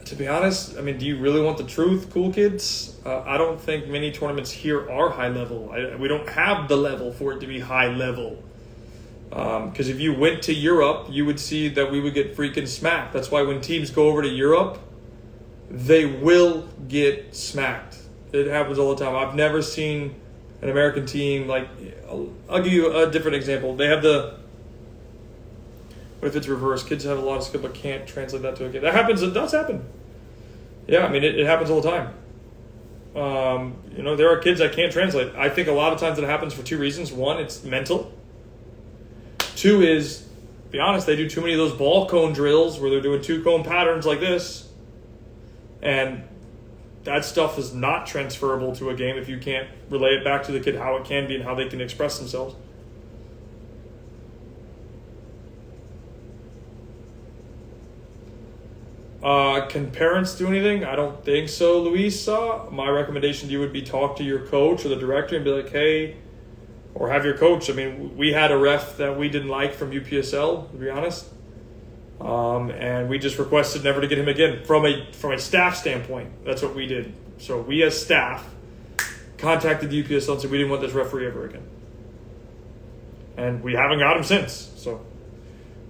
To be honest, I mean, do you really want the truth, cool kids? I don't think many tournaments here are high level. We don't have the level for it to be high level. Because if you went to Europe, you would see that we would get freaking smacked. That's why when teams go over to Europe, they will get smacked. It happens all the time. I've never seen an American team like, I'll give you a different example. They have what if it's reverse? Kids have a lot of skill but can't translate that to a game. That happens. It does happen. Yeah, I mean, it happens all the time. There are kids that can't translate. I think a lot of times it happens for 2 reasons. 1, it's mental. 2 is, to be honest, they do too many of those ball cone drills where they're doing 2 cone patterns like this. And that stuff is not transferable to a game if you can't relay it back to the kid how it can be and how they can express themselves. Can parents do anything? I don't think so, Luisa. My recommendation to you would be talk to your coach or the director and be like, hey, or have your coach. I mean, we had a ref that we didn't like from UPSL, to be honest. And we just requested never to get him again from a staff standpoint. That's what we did. So we as staff contacted the UPSL and said we didn't want this referee ever again. And we haven't got him since. So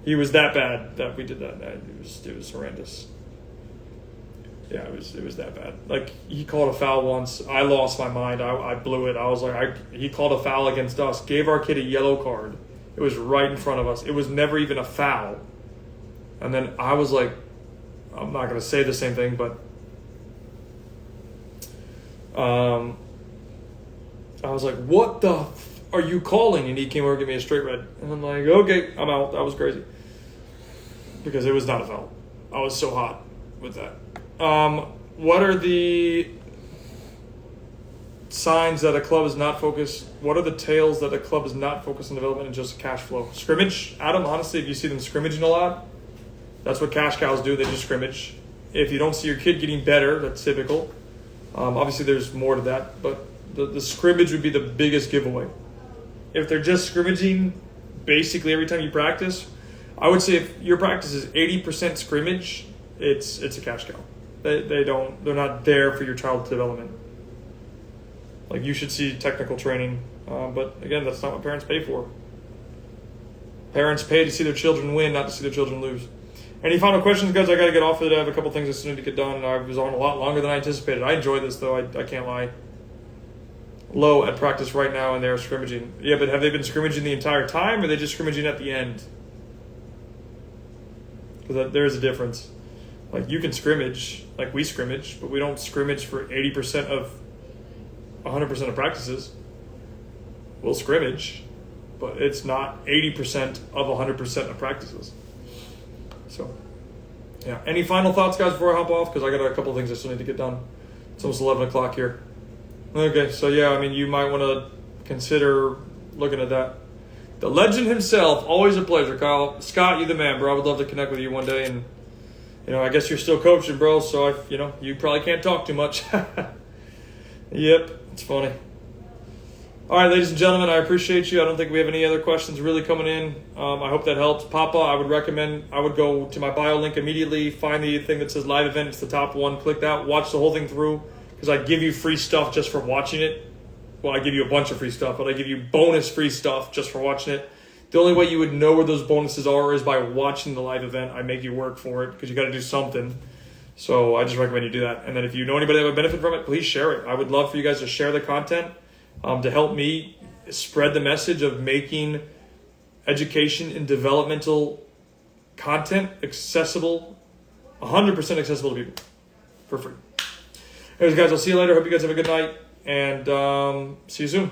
he was that bad that we did that. It was horrendous. Yeah, it was that bad. Like, he called a foul once. I lost my mind. I blew it. I was like, he called a foul against us. Gave our kid a yellow card. It was right in front of us. It was never even a foul. And then I was like, I'm not going to say the same thing, but I was like, what the are you calling? And he came over and gave me a straight red. And I'm like, okay, I'm out. That was crazy. Because it was not a foul. I was so hot with that. What are the signs that a club is not focused? What are the tales that a club is not focused on development and just cash flow? Scrimmage, Adam. Honestly, if you see them scrimmaging a lot, that's what cash cows do. They just scrimmage. If you don't see your kid getting better, that's typical. Obviously, there's more to that, but the scrimmage would be the biggest giveaway. If they're just scrimmaging basically every time you practice, I would say if your practice is 80% scrimmage, it's a cash cow. They're not there for your child's development. Like, you should see technical training, but again, that's not what parents pay for. Parents pay to see their children win, not to see their children lose. Any final questions, guys? I got to get off of it. I have a couple things I still need to get done. I was on a lot longer than I anticipated. I enjoy this, though. I can't lie. Low at practice right now, and they're scrimmaging. Yeah, but have they been scrimmaging the entire time, or are they just scrimmaging at the end? Because there's a difference. Like, you can scrimmage, like we scrimmage, but we don't scrimmage for 80% of 100% of practices. We'll scrimmage, but it's not 80% of 100% of practices. So, yeah. Any final thoughts, guys, before I hop off? Because I got a couple of things I still need to get done. It's almost 11 o'clock here. Okay, so yeah, I mean, you might want to consider looking at that. The legend himself, always a pleasure, Kyle. Scott, you the man, bro. I would love to connect with you one day, and I guess you're still coaching, bro. So you probably can't talk too much. Yep, it's funny. All right, ladies and gentlemen, I appreciate you. I don't think we have any other questions really coming in. I hope that helps. Papa, I would go to my bio link immediately, find the thing that says live event. It's the top one. Click that, watch the whole thing through, because I give you free stuff just for watching it. Well, I give you a bunch of free stuff, but I give you bonus free stuff just for watching it. The only way you would know where those bonuses are is by watching the live event. I make you work for it because you got to do something. So I just recommend you do that. And then if you know anybody that would benefit from it, please share it. I would love for you guys to share the content to help me spread the message of making education and developmental content accessible, 100% accessible to people for free. Anyways, guys, I'll see you later. Hope you guys have a good night, and see you soon.